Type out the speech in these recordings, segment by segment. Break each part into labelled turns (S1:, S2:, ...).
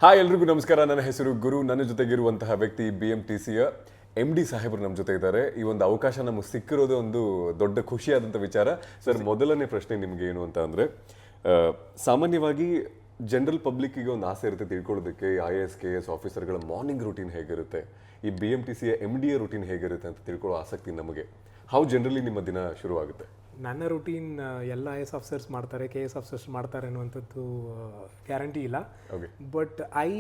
S1: Hi ಎಲ್ರಿಗೂ ನಮಸ್ಕಾರ. ನನ್ನ ಹೆಸರು ಗುರು. ನನ್ನ ಜೊತೆಗಿರುವಂತಹ ವ್ಯಕ್ತಿ BMTCಯ MD ಸಾಹೇಬರು ನಮ್ಮ ಜೊತೆ ಇದ್ದಾರೆ. ಈ ಒಂದು ಅವಕಾಶ ನಮಗೆ ಸಿಕ್ಕಿರೋದೇ ಒಂದು ದೊಡ್ಡ ಖುಷಿಯಾದಂಥ ವಿಚಾರ. ಸರ್, ಮೊದಲನೇ ಪ್ರಶ್ನೆ ನಿಮ್ಗೆ ಏನು ಅಂತ ಅಂದರೆ, ಸಾಮಾನ್ಯವಾಗಿ ಜನರಲ್ ಪಬ್ಲಿಕ್ಕಿಗೆ ಒಂದು ಆಸೆ ಇರುತ್ತೆ ತಿಳ್ಕೊಳ್ಳೋದಕ್ಕೆ, IAS KS ಆಫೀಸರ್ಗಳ ಮಾರ್ನಿಂಗ್ ರೂಟೀನ್ ಹೇಗಿರುತ್ತೆ, ಈ BMTCಯ MDಯ ರೂಟೀನ್ ಹೇಗಿರುತ್ತೆ ಅಂತ ತಿಳ್ಕೊಳ್ಳೋ ಆಸಕ್ತಿ ನಮಗೆ. ಹೌ ಜನರಲಿ ನಿಮ್ಮ ದಿನ ಶುರುವಾಗುತ್ತೆ?
S2: ನನ್ನ ರೂಟೀನ್ ಎಲ್ಲ IAS ಆಫೀಸರ್ಸ್ ಮಾಡ್ತಾರೆ, KS ಆಫೀಸರ್ಸ್ ಮಾಡ್ತಾರೆ ಅನ್ನುವಂಥದ್ದು ಗ್ಯಾರಂಟಿ ಇಲ್ಲ. But I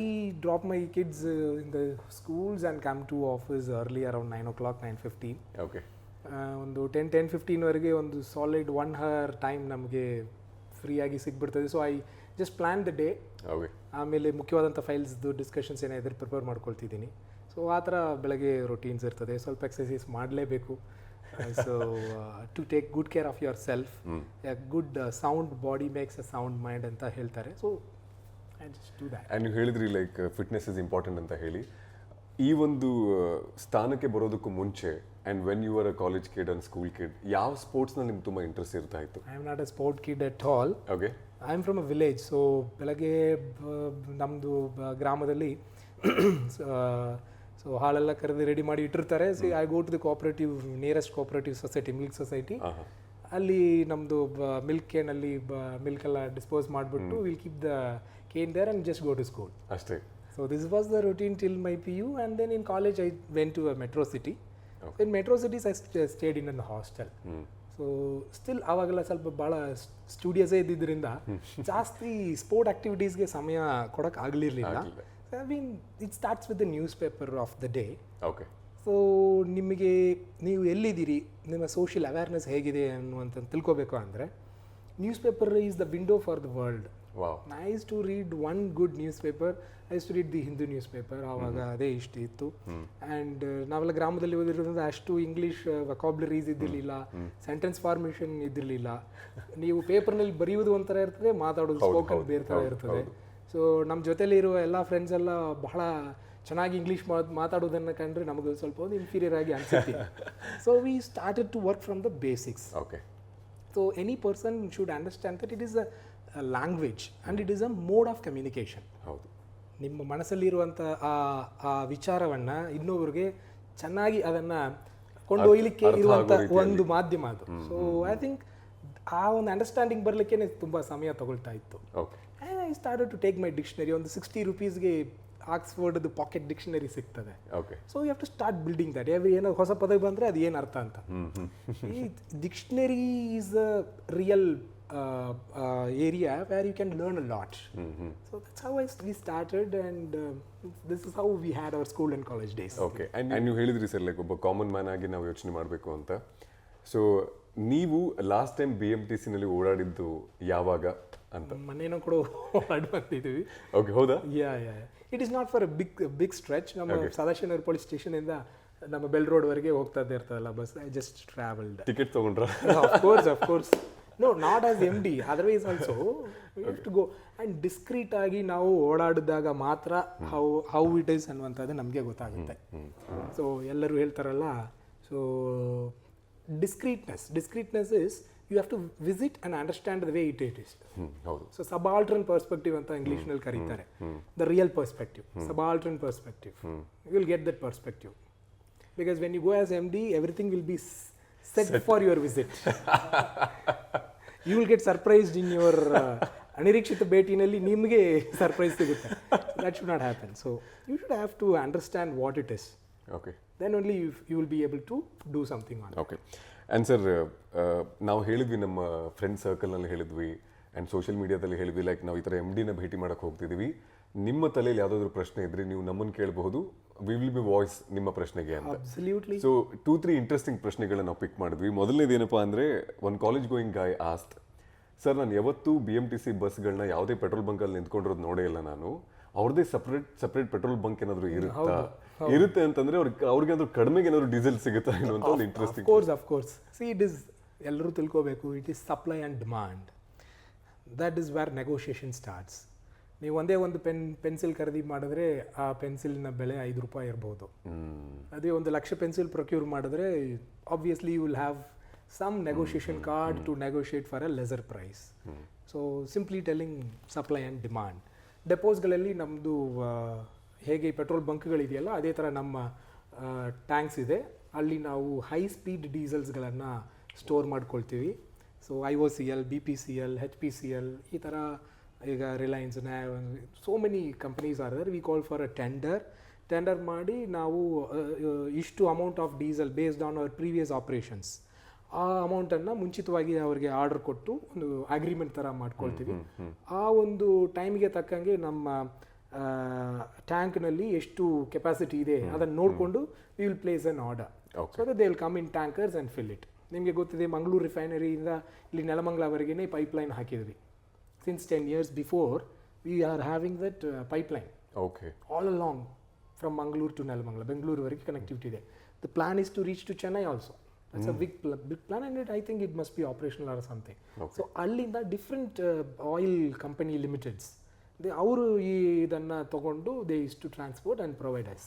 S2: drop my kids in the schools and come to office early around 9 o'clock 9:15.
S1: Okay.
S2: ಒಂದು 10:15ವರೆಗೆ ಒಂದು ಸಾಲಿಡ್ 1 hour ಟೈಮ್ ನಮಗೆ ಫ್ರೀಯಾಗಿ ಸಿಗ್ಬಿಡ್ತದೆ. So I just plan the day. ಆಮೇಲೆ ಮುಖ್ಯವಾದಂಥ ಫೈಲ್ಸ್ದು ಡಿಸ್ಕಷನ್ಸ್ ಏನಾದರೂ ಪ್ರಿಪೇರ್ ಮಾಡ್ಕೊಳ್ತಿದ್ದೀನಿ. ಸೊ ಆ ಥರ ಬೆಳಗ್ಗೆ ರೊಟೀನ್ಸ್ ಇರ್ತದೆ. ಸ್ವಲ್ಪ ಎಕ್ಸಸೈಸ್ ಮಾಡಲೇಬೇಕು. So to take good care of yourself, a good sound body makes a sound mind ಅಂತ ಹೇಳ್ತಾರೆ. So I just do that.
S1: And you ಹೇಳಿದ್ರಿ ಲೈಕ್ ಫಿಟ್ನೆಸ್ ಇಸ್ ಇಂಪಾರ್ಟೆಂಟ್ ಅಂತ ಹೇಳಿ. ಈ ಒಂದು ಸ್ಥಾನಕ್ಕೆ ಬರೋದಕ್ಕೂ ಮುಂಚೆ and when you were a college kid and school kid, ಯಾವ ಸ್ಪೋರ್ಟ್ಸ್ನಲ್ಲಿ ನಿಮ್ಗೆ ತುಂಬ ಇಂಟ್ರೆಸ್ಟ್ ಇರ್ತಾ ಇತ್ತು?
S2: I am not a sport kid at all.
S1: Okay.
S2: I am from a village. So ಬೆಳಗ್ಗೆ ನಮ್ಮದು ಗ್ರಾಮದಲ್ಲಿ ಸೊ ಹಾಲೆಲ್ಲ ಕರೆದು ರೆಡಿ ಮಾಡಿ ಇಟ್ಟಿರ್ತಾರೆ. See I go to the cooperative, nearest cooperative society, milk society. ಅಲ್ಲಿ ನಮ್ಮದು ಮಿಲ್ಕ್ ಕೇನಲ್ಲಿ ಮಿಲ್ಕೆಲ್ಲ ಡಿಸ್ಪೋಸ್ ಮಾಡಿಬಿಟ್ಟು will keep the can there and just go to school
S1: ಅಷ್ಟೇ.
S2: So this was the routine till my PU. And then in college I went to metro city. In metro cities I stayed in an hostel. So still ಆವಾಗೆಲ್ಲ ಸ್ವಲ್ಪ ಭಾಳ ಸ್ಟುಡಿಯೋಸೇ ಇದ್ದಿದ್ದರಿಂದ ಜಾಸ್ತಿ sport ಆ್ಯಕ್ಟಿವಿಟೀಸ್ಗೆ ಸಮಯ ಕೊಡೋಕೆ ಆಗಲಿರಲಿಲ್ಲ. I mean, it starts with the newspaper of the day.
S1: Okay.
S2: So ನಿಮಗೆ ನೀವು ಎಲ್ಲಿದ್ದೀರಿ, ನಿಮ್ಮ ಸೋಷಿಯಲ್ ಅವೇರ್ನೆಸ್ ಹೇಗಿದೆ ಅನ್ನುವಂಥ ತಿಳ್ಕೊಬೇಕು ಅಂದರೆ newspaper is the window for the world. I use to read one good newspaper. I use to read the Hindu newspaper. ಆವಾಗ ಅದೇ ಇಷ್ಟ ಇತ್ತು. ಆ್ಯಂಡ್ ನಾವೆಲ್ಲ ಗ್ರಾಮದಲ್ಲಿ ಓದಿರೋದ್ರಿಂದ ಅಷ್ಟು ಇಂಗ್ಲೀಷ್ ವೊಕಾಬ್ಯುಲರೀಸ್ ಇದ್ದಿರಲಿಲ್ಲ, ಸೆಂಟೆನ್ಸ್ ಫಾರ್ಮೇಷನ್ ಇದ್ದಿರಲಿಲ್ಲ. ನೀವು ಪೇಪರ್ನಲ್ಲಿ ಬರೆಯುವುದು ಒಂಥರ ಇರ್ತದೆ, ಮಾತಾಡೋದು ಸ್ಪೋಕನ್ ಬೇರೆ ಥರ ಇರ್ತದೆ. ಸೊ ನಮ್ಮ ಜೊತೆಲಿ ಇರುವ ಎಲ್ಲ ಫ್ರೆಂಡ್ಸ್ ಎಲ್ಲ ಬಹಳ ಚೆನ್ನಾಗಿ ಇಂಗ್ಲೀಷ್ ಮಾತಾಡೋದನ್ನು ಕಂಡ್ರೆ ನಮಗೆ ಸ್ವಲ್ಪ ಒಂದು ಇನ್ಫೀರಿಯರ್ ಆಗಿ ಅನಿಸುತ್ತೆ. So we started to work from the basics.
S1: Okay.
S2: So any person should understand that it is a language and it is a mode of communication.
S1: ಹೌದು.
S2: ನಿಮ್ಮ ಮನಸ್ಸಲ್ಲಿರುವಂಥ ಆ ವಿಚಾರವನ್ನು ಇನ್ನೊಬ್ಬರಿಗೆ ಚೆನ್ನಾಗಿ ಅದನ್ನು ಕೊಂಡೊಯ್ಯಲಿಕ್ಕೆ ಇರುವಂಥ ಒಂದು ಮಾಧ್ಯಮ ಅದು. ಸೊ ಐ ಥಿಂಕ್ ಆ ಒಂದು ಅಂಡರ್ಸ್ಟ್ಯಾಂಡಿಂಗ್ ಬರಲಿಕ್ಕೆ ತುಂಬ ಸಮಯ ತಗೊಳ್ತಾ ಇತ್ತು.
S1: Okay.
S2: I started to take my dictionary. ಒಂದು 60 rupeesಗೆ ಆಕ್ಸ್ಫರ್ಡ್ದು ಪಾಕೆಟ್ ಡಿಕ್ಷನರಿ ಸಿಗ್ತದೆ.
S1: Okay.
S2: So you have to start building that. ಏನೋ ಹೊಸ ಪದ ಬಂದರೆ ಅದು ಏನು ಅರ್ಥ ಅಂತ. ಈ dictionary is a real area where you can learn a lot. So that's how we started and this is how we had our school and college days.
S1: Okay. And ನೀವು ಹೇಳಿದ್ರಿ ಸರ್, ಲೈಕ್ ಒಬ್ಬ common man ಆಗಿ ನಾವು ಯೋಚನೆ ಮಾಡಬೇಕು ಅಂತ. So ನೀವು last time BMTCನಲ್ಲಿ ಓಡಾಡಿದ್ದು ಯಾವಾಗ ಅಂತ?
S2: ಮನೇನೂ ಕೂಡ ಓಡಾಡಿ ಬಂದಿದ್ದೀವಿ.
S1: ಓಕೆ. ಹೌದಾ?
S2: Yeah. It is not for a big stretch. ನಮ್ಮ ಸದಾಶಿವನಗರ ಪೊಲೀಸ್ ಸ್ಟೇಷನಿಂದ ನಮ್ಮ ಬೆಲ್ ರೋಡ್ವರೆಗೆ ಹೋಗ್ತಾ ಇರ್ತದಲ್ಲ bus. I just travelled.
S1: Ticket ತೊಗೊಂಡ್ರಾ?
S2: Of course. No, not as MD. Otherwise also we have to go and discreet ಆಗಿ ನಾವು ಓಡಾಡಿದಾಗ ಮಾತ್ರ ಹೌ ಇಟ್ ಈಸ್ ಅನ್ನುವಂಥದ್ದು ನಮಗೆ ಗೊತ್ತಾಗುತ್ತೆ. ಸೊ ಎಲ್ಲರೂ ಹೇಳ್ತಾರಲ್ಲ, so discreetness is you have to visit and understand the way it is. So subaltern perspective ಅಂತ ಇಂಗ್ಲೀಷ್ನಲ್ಲಿ ಕರೀತಾರೆ. The real perspective, subaltern perspective. You will get that perspective. Because when you go as MD, everything will be set for your visit. You will get surprised in your ಅನಿರೀಕ್ಷಿತ ಭೇಟಿನಲ್ಲಿ ನಿಮಗೆ surprise ಸಿಗುತ್ತೆ. That should not happen. So you should have to understand what it is.
S1: Okay.
S2: Then only you will be able to do something on it.
S1: Okay. And sir, ನಾವು ಹೇಳಿದ್ವಿ, ನಮ್ಮ friend ಸರ್ಕಲ್ನಲ್ಲಿ ಹೇಳಿದ್ವಿ and social ಮೀಡಿಯಾದಲ್ಲಿ ಹೇಳಿದ್ವಿ, like ನಾವು ಈ ಥರ MDನ ಭೇಟಿ ಮಾಡೋಕ್ಕೆ ಹೋಗ್ತಿದ್ದೀವಿ, ನಿಮ್ಮ ತಲೆಯಲ್ಲಿ ಯಾವುದಾದ್ರೂ ಪ್ರಶ್ನೆ ಇದ್ದರೆ ನೀವು ನಮ್ಮನ್ನು ಕೇಳಬಹುದು, ವಿ ವಿಲ್ ಬಿ ವಾಯ್ಸ್ ನಿಮ್ಮ ಪ್ರಶ್ನೆಗೆ ಅಂತ.
S2: Absolutely.
S1: ಸೊ 2-3 ಇಂಟ್ರೆಸ್ಟಿಂಗ್ ಪ್ರಶ್ನೆಗಳನ್ನ ನಾವು ಪಿಕ್ ಮಾಡಿದ್ವಿ. ಮೊದಲನೇದು ಏನಪ್ಪ ಅಂದರೆ, ಒಂದು ಕಾಲೇಜ್ ಗೋಯಿಂಗ್ ಗಾಯ್ ಆಸ್ಟ್, ಸರ್ ನಾನು ಯಾವತ್ತೂ BMTC ಬಸ್ಗಳನ್ನ ಯಾವುದೇ ಪೆಟ್ರೋಲ್ ಬಂಕಲ್ಲಿ ನಿಂತ್ಕೊಂಡಿರೋದು ನೋಡೇ ಇಲ್ಲ ನಾನು, ಅವ್ರದ್ದೇ ಸಪ್ರೇಟ್ ಪೆಟ್ರೋಲ್ ಬಂಕ್ ಏನಾದರೂ ಇರುತ್ತೆ ಅಂತಂದ್ರೆ ಅವ್ರಿಗೆ ಏನಾದರೂ ಕಡಿಮೆಗೆ ಏನಾದರೂ ಡೀಸೆಲ್ ಸಿಗುತ್ತಾ ಅನ್ನುವಂಥ ಒಂದು interesting.
S2: Of course. C it is, ಎಲ್ಲರೂ ತಿಳ್ಕೋಬೇಕು, it is supply and demand. That is where negotiation starts. ನೀವು ಒಂದೇ ಒಂದು ಪೆನ್ಸಿಲ್ ಖರೀದಿ ಮಾಡಿದ್ರೆ ಆ ಪೆನ್ಸಿಲ್ನ ಬೆಲೆ ₹5 ಇರ್ಬೋದು. ಅದೇ 1,00,000 ಪೆನ್ಸಿಲ್ ಪ್ರೊಕ್ಯೂರ್ ಮಾಡಿದ್ರೆ obviously you will have some negotiation card to negotiate for a lesser price. So simply telling supply and demand. ಡೆಪೋಸ್ಗಳಲ್ಲಿ ನಮ್ಮದು ಹೇಗೆ ಪೆಟ್ರೋಲ್ ಬಂಕ್ಗಳಿದೆಯಲ್ಲ ಅದೇ ಥರ ನಮ್ಮ ಟ್ಯಾಂಕ್ಸ್ ಇದೆ. ಅಲ್ಲಿ ನಾವು ಹೈ ಸ್ಪೀಡ್ ಡೀಸೆಲ್ಸ್ಗಳನ್ನು ಸ್ಟೋರ್ ಮಾಡ್ಕೊಳ್ತೀವಿ. ಸೊ IOCL, BPCL, HPCL ಈ ಥರ ಈಗ Reliance, so many companies are there. We call for a tender ಮಾಡಿ ನಾವು ಇಷ್ಟು amount of diesel based on our previous operations, ಆ ಅಮೌಂಟನ್ನು ಮುಂಚಿತವಾಗಿ ಅವರಿಗೆ ಆರ್ಡರ್ ಕೊಟ್ಟು ಒಂದು ಅಗ್ರಿಮೆಂಟ್ ಥರ ಮಾಡ್ಕೊಳ್ತೀವಿ. ಆ ಒಂದು ಟೈಮಿಗೆ ತಕ್ಕಂಗೆ ನಮ್ಮ ಟ್ಯಾಂಕ್ನಲ್ಲಿ ಎಷ್ಟು ಕೆಪಾಸಿಟಿ ಇದೆ ಅದನ್ನು ನೋಡಿಕೊಂಡು we will place an order. So they will come in tankers and fill it. ನಿಮಗೆ ಗೊತ್ತಿದೆ, ಮಂಗಳೂರು ರಿಫೈನರಿಯಿಂದ ಇಲ್ಲಿ ನೆಲಮಂಗಲವರೆಗೆ ಪೈಪ್ಲೈನ್ ಹಾಕಿದ್ವಿ. Since 10 years before we are having that pipeline all along from Mangaluru to Nelamangala, ಬೆಂಗಳೂರುವರೆಗೆ ಕನೆಕ್ಟಿವಿಟಿ ಇದೆ. The plan is to reach to Chennai also. It's a big plan, and I think it must be operational or something. So ಅಲ್ಲಿಂದ different oil company limiteds ಅವರು ಇದನ್ನು ತಗೊಂಡು they is to transport and provide us.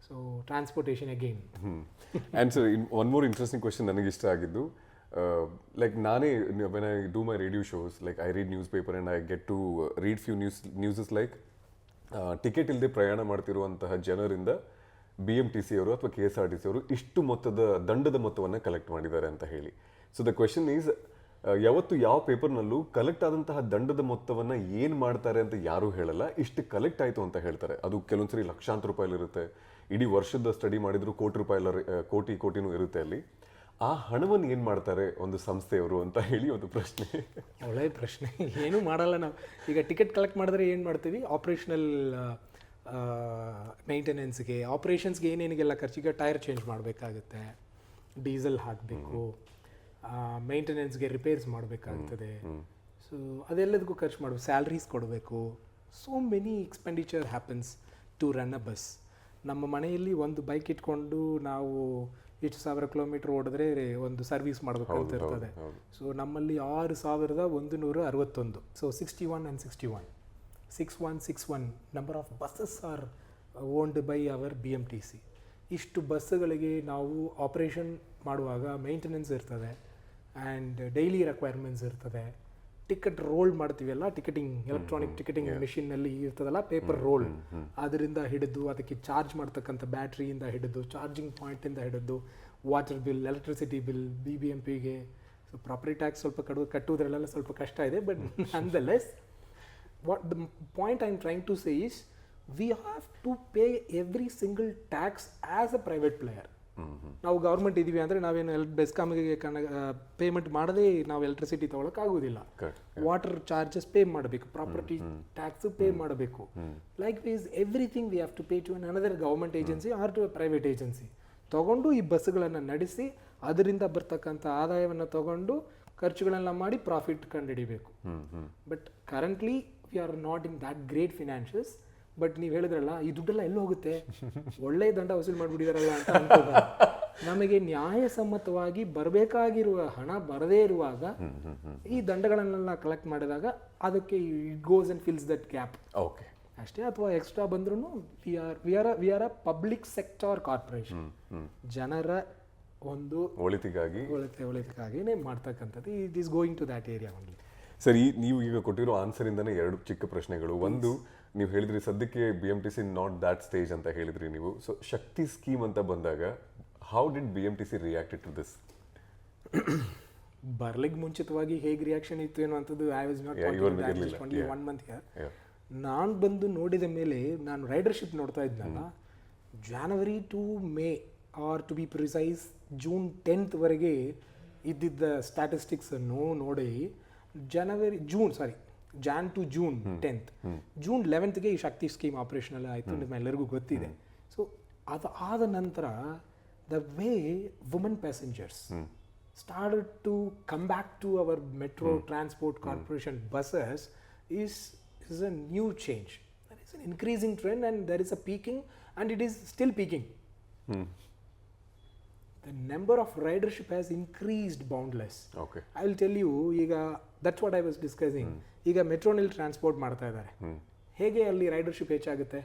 S2: So transportation again.
S1: And sir, one more interesting question ನನಗೆ ಇಷ್ಟ ಆಗಿದ್ದು, like ನಾನೇ when I do my radio shows, like I read newspaper and I get to read few newses like ticket ಇಲ್ಲದೆ ಪ್ರಯಾಣ ಮಾಡ್ತಿರುವಂತಹ ಜನರಿಂದ BMTC ಅವರು ಅಥವಾ KSRTC ಅವರು ಇಷ್ಟು ಮೊತ್ತದ ದಂಡದ ಮೊತ್ತವನ್ನು ಕಲೆಕ್ಟ್ ಮಾಡಿದ್ದಾರೆ ಅಂತ ಹೇಳಿ. ಸೊ ದ ಕ್ವೆಶನ್ ಈಸ್, ಯಾವತ್ತು ಯಾವ ಪೇಪರ್ನಲ್ಲೂ ಕಲೆಕ್ಟ್ ಆದಂತಹ ದಂಡದ ಮೊತ್ತವನ್ನು ಏನು ಮಾಡ್ತಾರೆ ಅಂತ ಯಾರೂ ಹೇಳಲ್ಲ. ಇಷ್ಟು ಕಲೆಕ್ಟ್ ಆಯಿತು ಅಂತ ಹೇಳ್ತಾರೆ. ಅದು ಕೆಲವೊಂದ್ಸರಿ ಲಕ್ಷಾಂತರ ರೂಪಾಯಿಲಿರುತ್ತೆ, ಇಡೀ ವರ್ಷದ ಸ್ಟಡಿ ಮಾಡಿದ್ರು ಕೋಟಿನೂ ಇರುತ್ತೆ ಅಲ್ಲಿ. ಆ ಹಣವನ್ನು ಏನು ಮಾಡ್ತಾರೆ ಒಂದು ಸಂಸ್ಥೆಯವರು ಅಂತ ಹೇಳಿ ಒಂದು ಪ್ರಶ್ನೆ.
S2: ಒಳ್ಳೆಯ ಪ್ರಶ್ನೆ. ಏನೂ ಮಾಡಲ್ಲ ನಾವು. ಈಗ ಟಿಕೆಟ್ ಕಲೆಕ್ಟ್ ಮಾಡಿದ್ರೆ ಏನು ಮಾಡ್ತೀವಿ, ಆಪ್ರೇಷನಲ್ ಮೇಂಟೆನೆನ್ಸ್ಗೆ, ಆಪ್ರೇಷನ್ಸ್ಗೆ ಏನೇನಿಗೆಲ್ಲ ಖರ್ಚಿಗೆ ಟೈರ್ ಚೇಂಜ್ ಮಾಡಬೇಕಾಗುತ್ತೆ, ಡೀಸೆಲ್ ಹಾಕಬೇಕು, ಮೇಂಟೆನೆನ್ಸ್ಗೆ ರಿಪೇರ್ಸ್ ಮಾಡಬೇಕಾಗ್ತದೆ. ಸೊ ಅದೆಲ್ಲದಕ್ಕೂ ಖರ್ಚು ಮಾಡಬೇಕು, ಸ್ಯಾಲ್ರೀಸ್ ಕೊಡಬೇಕು. So many expenditure happens to run a bus. ನಮ್ಮ ಮನೆಯಲ್ಲಿ ಒಂದು ಬೈಕ್ ಇಟ್ಕೊಂಡು ನಾವು ಇಷ್ಟು 1000 ಕಿಲೋಮೀಟರ್ ಓಡಿದ್ರೆ ಒಂದು ಸರ್ವಿಸ್ ಮಾಡಬೇಕಂತ ಇರ್ತದೆ. ಸೊ ನಮ್ಮಲ್ಲಿ 6161, so 61 and 61 number of buses are owned by our BMTC. ಇಷ್ಟು ಬಸ್ಸುಗಳಿಗೆ ನಾವು ಆಪ್ರೇಷನ್ ಮಾಡುವಾಗ ಮೇಂಟೆನೆನ್ಸ್ ಇರ್ತದೆ ಆ್ಯಂಡ್ ಡೈಲಿ ರಿಕ್ವೈರ್ಮೆಂಟ್ಸ್ ಇರ್ತದೆ. ಟಿಕೆಟ್ ರೋಲ್ ಮಾಡ್ತೀವಲ್ಲ, ಟಿಕೆಟಿಂಗ್ ಎಲೆಕ್ಟ್ರಾನಿಕ್ ಟಿಕೆಟಿಂಗ್ ಮಿಷಿನ್ನಲ್ಲಿ ಇರ್ತದಲ್ಲ ಪೇಪರ್ ರೋಲ್, ಅದರಿಂದ ಹಿಡಿದು ಅದಕ್ಕೆ ಚಾರ್ಜ್ ಮಾಡ್ತಕ್ಕಂಥ ಬ್ಯಾಟ್ರಿಯಿಂದ ಹಿಡಿದು ಚಾರ್ಜಿಂಗ್ ಪಾಯಿಂಟಿಂದ ಹಿಡಿದು ವಾಟರ್ ಬಿಲ್, ಎಲೆಕ್ಟ್ರಿಸಿಟಿ ಬಿಲ್, BBMPಗೆ. ಸೊ ಪ್ರಾಪರ್ಟಿ ಟ್ಯಾಕ್ಸ್ ಸ್ವಲ್ಪ ಕಟ್ಟುವುದ್ರಲ್ಲೆಲ್ಲ ಸ್ವಲ್ಪ ಕಷ್ಟ ಇದೆ. But nonetheless, what the point I'm trying to say is we have to pay every single tax as a private player. ನಾವು ಗೌರ್ಮೆಂಟ್ ಇದ್ದೀವಿ ಅಂದರೆ ನಾವೇನು ಬೆಸ್ಕಾಮ್ಗೆ ಪೇಮೆಂಟ್ ಮಾಡದೆ ನಾವು ಎಲೆಕ್ಟ್ರಿಸಿಟಿ ತೊಗೊಳಕ್ಕಾಗೋದಿಲ್ಲ. ವಾಟರ್ ಚಾರ್ಜಸ್ ಪೇ ಮಾಡಬೇಕು, ಪ್ರಾಪರ್ಟಿ ಟ್ಯಾಕ್ಸ್ ಪೇ ಮಾಡಬೇಕು. Likewise everything we have to pay to another government agency or to private agency. ತೊಗೊಂಡು ಈ ಬಸ್ಸುಗಳನ್ನು ನಡೆಸಿ ಅದರಿಂದ ಬರ್ತಕ್ಕಂಥ ಆದಾಯವನ್ನು ತೊಗೊಂಡು ಖರ್ಚುಗಳೆಲ್ಲ ಮಾಡಿ ಪ್ರಾಫಿಟ್ ಕಂಡುಹಿಡಿಬೇಕು. But currently we are not in that great financials. But ನೀವು ಹೇಳಿದ್ರಲ್ಲ, ಈ ದುಡ್ಡೆಲ್ಲ ಎಲ್ಲಿ ಹೋಗುತ್ತೆ, ಒಳ್ಳೆ ದಂಡ ವಸೂಲು ಮಾಡಿಬಿಟ್ಟಿದಾರಲ್ಲ ಅಂತ ಅನ್ಕೋಬಾರ್ದು. ನಮಗೆ ನ್ಯಾಯಸಮ್ಮತವಾಗಿ ಬರಬೇಕಾಗಿರುವ ಹಣ ಬರದೇ ಇರುವಾಗ ಈ ದಂಡಗಳನ್ನೆಲ್ಲ ಕಲೆಕ್ಟ್ ಮಾಡಿದಾಗ ಅದಕ್ಕೆ it goes and fills that gap ಅಷ್ಟೇ. ಅಥವಾ ಎಕ್ಸ್ಟ್ರಾ ಬಂದ್ರೂ we are a public sector corporation. ಜನರ ಒಂದು ಒಳಿತಿಗಾಗಿನೇ ಮಾಡ್ತಕ್ಕಂಥದ್ದು. It is going to that area only.
S1: ಸರಿ, ನೀವು ಈಗ ಕೊಟ್ಟಿರೋ ಆನ್ಸರಿಂದನೇ 2 ಚಿಕ್ಕ ಪ್ರಶ್ನೆಗಳು. ಒಂದು, ನೀವು ಹೇಳಿದ್ರಿ ಸದ್ಯಕ್ಕೆ BMTC ನಾಟ್ ದ್ಯಾಟ್ ಸ್ಟೇಜ್ ಅಂತ ಹೇಳಿದ್ರಿ ನೀವು. ಸೊ ಶಕ್ತಿ ಸ್ಕೀಮ್ ಅಂತ ಬಂದಾಗ how did BMTC reacted to this?
S2: ಬರ್ಲಿಕ್ಕೆ ಮುಂಚಿತವಾಗಿ ಹೇಗೆ ರಿಯಾಕ್ಷನ್ ಇತ್ತು ಏನೋ ಅಂಥದ್ದು I was not only 1 month here. ನಾನು ಬಂದು ನೋಡಿದ ಮೇಲೆ, ನಾನು ರೈಡರ್ಶಿಪ್ ನೋಡ್ತಾ ಇದ್ನಲ್ಲ, January to May or to be precise June 10th ವರೆಗೆ ಇದ್ದಿದ್ದ ಸ್ಟ್ಯಾಟಿಸ್ಟಿಕ್ಸನ್ನು ನೋಡಿ, Jan to June 10th, June 11th ಈ ಶಕ್ತಿ ಸ್ಕೀಮ್ ಆಪರೇಷನಲ್ ಆಯಿತು, ನಿಮ್ಮೆಲ್ಲರಿಗೂ ಗೊತ್ತಿದೆ. ಸೊ ಅದು ಆದ ನಂತರ the way women passengers started to come back to our Metro Transport Corporation buses is a new change. There is an increasing trend and there is a peaking, and it is still peaking. The number of ridership has increased boundless.
S1: Okay.
S2: I will tell you, that's what I was discussing. ಈಗ ಮೆಟ್ರೋನಲ್ಲಿ transport ಮಾಡ್ತಾ ಇದ್ದಾರೆ, ಹೇಗೆ ಅಲ್ಲಿ ರೈಡರ್ಶಿಪ್ ಹೆಚ್ಚಾಗುತ್ತೆ?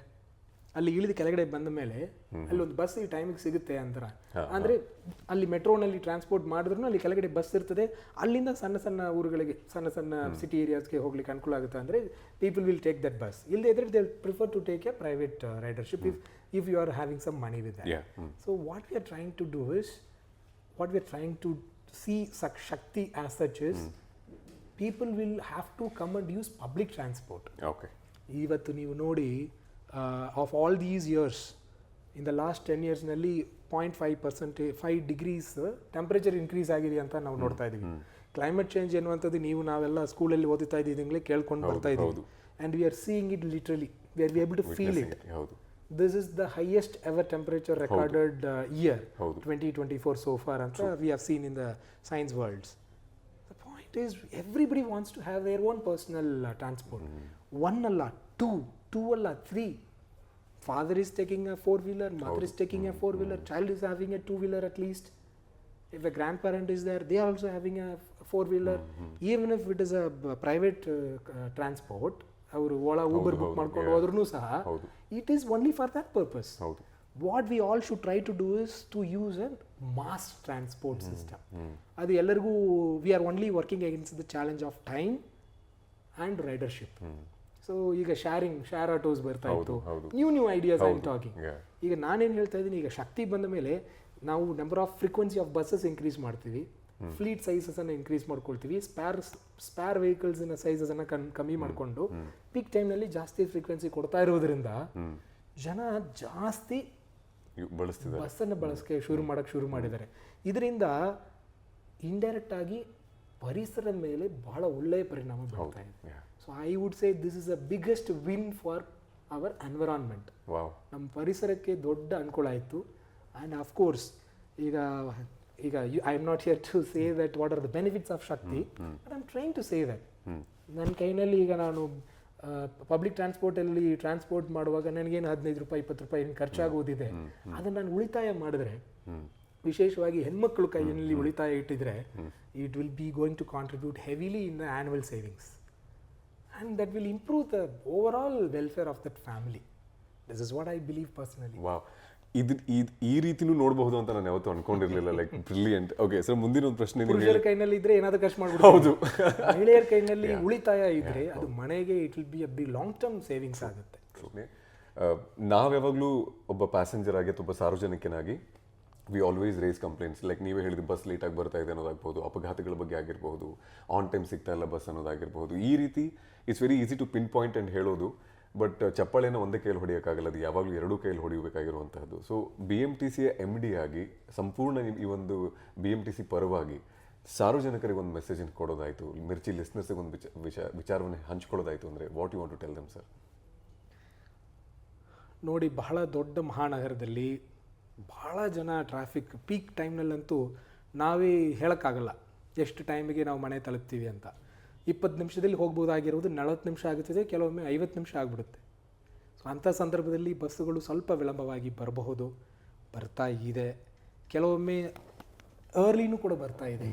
S2: ಅಲ್ಲಿ ಇಳಿದು ಕೆಳಗಡೆ ಬಂದ ಮೇಲೆ ಅಲ್ಲಿ ಒಂದು ಬಸ್ ಈ ಟೈಮಿಗೆ ಸಿಗುತ್ತೆ ಅಂತಾರೆ. ಅಂದರೆ ಅಲ್ಲಿ ಮೆಟ್ರೋನಲ್ಲಿ ಟ್ರಾನ್ಸ್ಪೋರ್ಟ್ ಮಾಡಿದ್ರು ಅಲ್ಲಿ ಕೆಳಗಡೆ ಬಸ್ ಇರ್ತದೆ, ಅಲ್ಲಿಂದ ಸಣ್ಣ ಸಣ್ಣ ಊರುಗಳಿಗೆ ಸಣ್ಣ ಸಣ್ಣ ಸಿಟಿ ಏರಿಯಾಸ್ಗೆ ಹೋಗ್ಲಿಕ್ಕೆ ಅನುಕೂಲ ಆಗುತ್ತೆ. ಅಂದರೆ people will take that bus. ಇಲ್ಲದೆ ಇದ್ರೆ they prefer to take a private ridership if you are having some money with that. So what we are trying to do is, what we are trying to see Shakti as such is, people will have to come and use public transport.
S1: Okay.
S2: ಇವತ್ತು ನೀವು ನೋಡಿ of all these years in the last 10 yearsನಲ್ಲಿ 0.5% 5 degrees temperature increase ಆಗಿದೆ ಅಂತ ನಾವು ನೋಡ್ತಾ ಇದ್ದೀವಿ. Climate change ಎನ್ನುವಂಥದ್ದು ನಾವೆಲ್ಲ ಸ್ಕೂಲಲ್ಲಿ ಓದುತ್ತಾ ಇದ್ದಿದ್ದಂಗೆ ಕೇಳ್ಕೊಂಡು ಬರ್ತಾ ಇದ್ದೀವಿ. And we are seeing it literally, we are able to feel it. This is the highest ever temperature recorded year, 2024 so far, and we have seen in the science worlds. The point is, everybody wants to have their own personal transport. One alla, two alla, three. Father is taking a 4-wheeler, mother is taking a 4-wheeler, child is having a 2-wheeler at least. If a grandparent is there, they are also having a 4-wheeler. Even if it is a private transport, ಅವರು Ola Uber book ಮಾಡ್ಕೊಂಡು ಹೋದ್ರೂ ಸಹ it is only for that purpose. What we all should try to do is to use a mass transport system. ಅದು ಎಲ್ಲರಿಗೂ we are only working against the challenge of time and ridership. So ಈಗ share autos ಬರ್ತಾ ಇತ್ತು, new ideas I am talking. ಈಗ ನಾನೇನು ಹೇಳ್ತಾ ಇದ್ದೀನಿ, ಈಗ ಶಕ್ತಿ ಬಂದ ಮೇಲೆ ನಾವು number of frequency of buses increase ಮಾಡ್ತೀವಿ, ಫ್ಲೀಟ್ ಸೈಜಸನ್ನು ಇನ್ಕ್ರೀಸ್ ಮಾಡ್ಕೊಳ್ತೀವಿ, ಸ್ಪೇರ್ ವೆಹಿಕಲ್ಸ್ನ ಸೈಜಸನ್ನು ಕಮ್ಮಿ ಮಾಡಿಕೊಂಡು ಪೀಕ್ ಟೈಮ್ನಲ್ಲಿ ಜಾಸ್ತಿ ಫ್ರೀಕ್ವೆನ್ಸಿ ಕೊಡ್ತಾ ಇರೋದ್ರಿಂದ ಜನ ಜಾಸ್ತಿ ಬಸ್ಸನ್ನು ಬಳಸಕ್ಕೆ ಶುರು ಮಾಡಿದ್ದಾರೆ. ಇದರಿಂದ ಇಂಡೈರೆಕ್ಟ್ ಆಗಿ ಪರಿಸರದ ಮೇಲೆ ಬಹಳ ಒಳ್ಳೆಯ ಪರಿಣಾಮ ಬೀಳ್ತಾ ಇದೆ. So I would say this is a biggest win for our environment. ನಮ್ಮ ಪರಿಸರಕ್ಕೆ ದೊಡ್ಡ ಅನುಕೂಲ ಆಯಿತು. ಆ್ಯಂಡ್ ಅಫ್ಕೋರ್ಸ್ ಈಗ I am not here to say that what are the benefits of Shakti, but I am trying to say that. ನನ್ನ ಕೈನಲ್ಲಿ ಈಗ ನಾನು ಪಬ್ಲಿಕ್ ಟ್ರಾನ್ಸ್ಪೋರ್ಟಲ್ಲಿ ಟ್ರಾನ್ಸ್ಪೋರ್ಟ್ ಮಾಡುವಾಗ ನನಗೇನು 15 ರೂಪಾಯಿ 20 ರೂಪಾಯಿ ಏನು ಖರ್ಚಾಗೋದಿದೆ, ಅದನ್ನು ನಾನು ಉಳಿತಾಯ ಮಾಡಿದ್ರೆ, ವಿಶೇಷವಾಗಿ ಹೆಣ್ಮಕ್ಳು ಕೈಯಲ್ಲಿ ಉಳಿತಾಯ ಇಟ್ಟಿದ್ರೆ, it will be going to contribute heavily in the annual savings and that will improve the overall welfare of that family. This is what I believe personally.
S1: ಈ ರೀತಿನೂ ನೋಡಬಹುದು ಅಂತ ನಾನು ಯಾವತ್ತೂ ಅನ್ಕೊಂಡಿರ್ಲಿಲ್ಲ. Like brilliant. ಓಕೆ ಸರ್, ಮುಂದಿನ ಒಂದು ಪ್ರಶ್ನೆ,
S2: ಪುರುಷರ ಕೈನಲ್ಲಿ ಇದ್ರೆ ಏನಾದರೂ ಖರ್ಚು ಮಾಡ್ಬಿಟ್ಟು, ಹೌದು, ಮಹಿಳೆಯರ ಕೈನಲ್ಲಿ ಉಳಿತಾಯ ಇದ್ರೆ ಅದು ಮನೆಗೆ it will be a big long term savings ಆಗುತ್ತೆ.
S1: ನಾವ್ಯಾವಾಗಲೂ ಒಬ್ಬ ಪ್ಯಾಸೆಂಜರ್ ಆಗಿ ಅಥವಾ ಸಾರ್ವಜನಿಕನಾಗಿ we always raise complaints. Like ನೀವೇ ಹೇಳಿದ ಬಸ್ ಲೇಟಾಗಿ ಬರ್ತಾ ಇದೆ ಅನ್ನೋದಾಗ್ಬೋದು, ಅಪಘಾತಗಳ ಬಗ್ಗೆ ಆಗಿರ್ಬೋದು, ಆನ್ ಟೈಮ್ ಸಿಗ್ತಾ ಇಲ್ಲ ಬಸ್ ಅನ್ನೋದಾಗಿರ್ಬೋದು. ಈ ರೀತಿ it's very easy to pinpoint and ಹೇಳೋದು. ಬಟ್ ಚಪ್ಪಾಳೆನ ಒಂದೇ ಕೈಯಲ್ಲಿ ಹೊಡೆಯೋಕ್ಕಾಗಲ್ಲ, ಅದು ಯಾವಾಗಲೂ 2 ಕೈಯಲ್ಲಿ ಹೊಡೆಯಬೇಕಾಗಿರುವಂತಹದ್ದು. ಸೊ BMTCಯ MD ಆಗಿ ಸಂಪೂರ್ಣ ಈ ಒಂದು BMTC ಪರವಾಗಿ ಸಾರ್ವಜನಿಕರಿಗೆ ಒಂದು ಮೆಸೇಜ್ ಕೊಡೋದಾಯಿತು, ಮಿರ್ಚಿ ಲಿಸ್ನರ್ಸ್ಗೆ ಒಂದು ವಿಚಾರವನ್ನು ಹಂಚ್ಕೊಳ್ಳೋದಾಯಿತು ಅಂದರೆ what you want to tell them sir?
S2: ನೋಡಿ, ಬಹಳ ದೊಡ್ಡ ಮಹಾನಗರದಲ್ಲಿ ಬಹಳ ಜನ ಟ್ರಾಫಿಕ್ ಪೀಕ್ ಟೈಮ್ನಲ್ಲಂತೂ ನಾವೇ ಹೇಳೋಕ್ಕಾಗಲ್ಲ ಎಷ್ಟು ಟೈಮಿಗೆ ನಾವು ಮನೆ ತಲುಪ್ತೀವಿ ಅಂತ. 20 ನಿಮಿಷದಲ್ಲಿ ಹೋಗ್ಬೋದಾಗಿರೋದು 40 ನಿಮಿಷ ಆಗುತ್ತದೆ, ಕೆಲವೊಮ್ಮೆ 50 ನಿಮಿಷ ಆಗಿಬಿಡುತ್ತೆ. ಸೊ ಅಂಥ ಸಂದರ್ಭದಲ್ಲಿ ಬಸ್ಸುಗಳು ಸ್ವಲ್ಪ ವಿಳಂಬವಾಗಿ ಬರಬಹುದು, ಬರ್ತಾ ಇದೆ. ಕೆಲವೊಮ್ಮೆ ಅರ್ಲಿನೂ ಕೂಡ ಬರ್ತಾ ಇದೆ.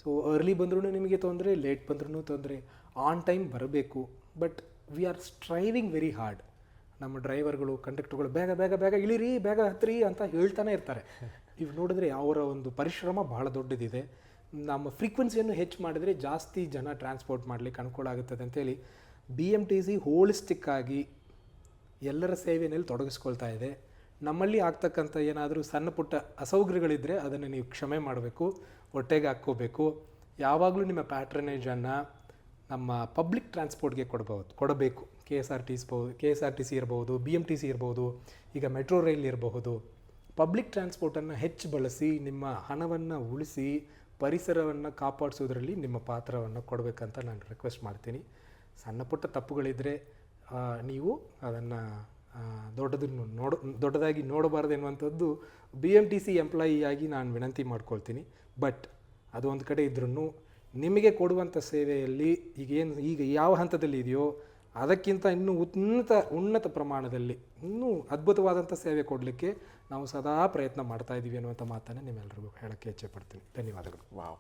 S2: ಸೊ ಅರ್ಲಿ ಬಂದ್ರೂ ನಿಮಗೆ ತೊಂದರೆ, ಲೇಟ್ ಬಂದ್ರೂ ತೊಂದರೆ. ಆನ್ ಟೈಮ್ ಬರಬೇಕು. But we are striving very hard. ನಮ್ಮ ಡ್ರೈವರ್ಗಳು, ಕಂಡಕ್ಟರ್ಗಳು ಬೇಗ ಬೇಗ ಬೇಗ ಇಳಿರಿ, ಬೇಗ ಹತ್ತಿರಿ ಅಂತ ಹೇಳ್ತಾನೆ ಇರ್ತಾರೆ. ನೀವು ನೋಡಿದ್ರೆ ಅವರ ಒಂದು ಪರಿಶ್ರಮ ಬಹಳ ದೊಡ್ಡದಿದೆ. ನಮ್ಮ ಫ್ರೀಕ್ವೆನ್ಸಿಯನ್ನು ಹೆಚ್ಚು ಮಾಡಿದರೆ ಜಾಸ್ತಿ ಜನ ಟ್ರಾನ್ಸ್ಪೋರ್ಟ್ ಮಾಡಲಿಕ್ಕೆ ಅನುಕೂಲ ಆಗುತ್ತದೆ ಅಂತೇಳಿ BMTC ಹೋಲಿಸ್ಟಿಕ್ ಆಗಿ ಎಲ್ಲರ ಸೇವೆಯಲ್ಲಿ ತೊಡಗಿಸ್ಕೊಳ್ತಾ ಇದೆ. ನಮ್ಮಲ್ಲಿ ಆಗ್ತಕ್ಕಂಥ ಏನಾದರೂ ಸಣ್ಣ ಪುಟ್ಟ ಅಸೌಕರ್ಯಗಳಿದ್ದರೆ ಅದನ್ನು ನೀವು ಕ್ಷಮೆ ಮಾಡಬೇಕು, ಹೊಟ್ಟೆಗೆ ಹಾಕ್ಕೋಬೇಕು. ಯಾವಾಗಲೂ ನಿಮ್ಮ ಪ್ಯಾಟ್ರನೇಜನ್ನು ನಮ್ಮ ಪಬ್ಲಿಕ್ ಟ್ರಾನ್ಸ್ಪೋರ್ಟ್ಗೆ ಕೊಡಬೇಕು. KSRTC ಇರ್ಬೋದು, BMTC ಇರ್ಬೋದು, ಈಗ ಮೆಟ್ರೋ ರೈಲ್ ಇರಬಹುದು. ಪಬ್ಲಿಕ್ ಟ್ರಾನ್ಸ್ಪೋರ್ಟನ್ನು ಹೆಚ್ಚು ಬಳಸಿ ನಿಮ್ಮ ಹಣವನ್ನು ಉಳಿಸಿ ಪರಿಸರವನ್ನು ಕಾಪಾಡಿಸೋದ್ರಲ್ಲಿ ನಿಮ್ಮ ಪಾತ್ರವನ್ನು ಕೊಡಬೇಕಂತ ನಾನು ರಿಕ್ವೆಸ್ಟ್ ಮಾಡ್ತೀನಿ. ಸಣ್ಣ ಪುಟ್ಟ ತಪ್ಪುಗಳಿದ್ದರೆ ನೀವು ಅದನ್ನು ದೊಡ್ಡದಾಗಿ ನೋಡಬಾರ್ದು ಎನ್ನುವಂಥದ್ದು BMTC ಎಂಪ್ಲಾಯಿಯಾಗಿ ನಾನು ವಿನಂತಿ ಮಾಡ್ಕೊಳ್ತೀನಿ. ಬಟ್ ಅದು ಒಂದು ಕಡೆ ಇದ್ರೂ ನಿಮಗೆ ಕೊಡುವಂಥ ಸೇವೆಯಲ್ಲಿ ಈಗ ಯಾವ ಹಂತದಲ್ಲಿ ಇದೆಯೋ ಅದಕ್ಕಿಂತ ಇನ್ನೂ ಉನ್ನತ ಪ್ರಮಾಣದಲ್ಲಿ ಇನ್ನೂ ಅದ್ಭುತವಾದಂಥ ಸೇವೆ ಕೊಡಲಿಕ್ಕೆ ನಾವು ಸದಾ ಪ್ರಯತ್ನ ಮಾಡ್ತಾ ಇದ್ದೀವಿ ಅನ್ನುವಂಥ ಮಾತನ್ನು ನಿಮ್ಮೆಲ್ಲರಿಗೂ ಹೇಳೋಕ್ಕೆ ಇಚ್ಛೆ ಪಡ್ತೀನಿ. ಧನ್ಯವಾದಗಳು.
S1: ವಾವ್.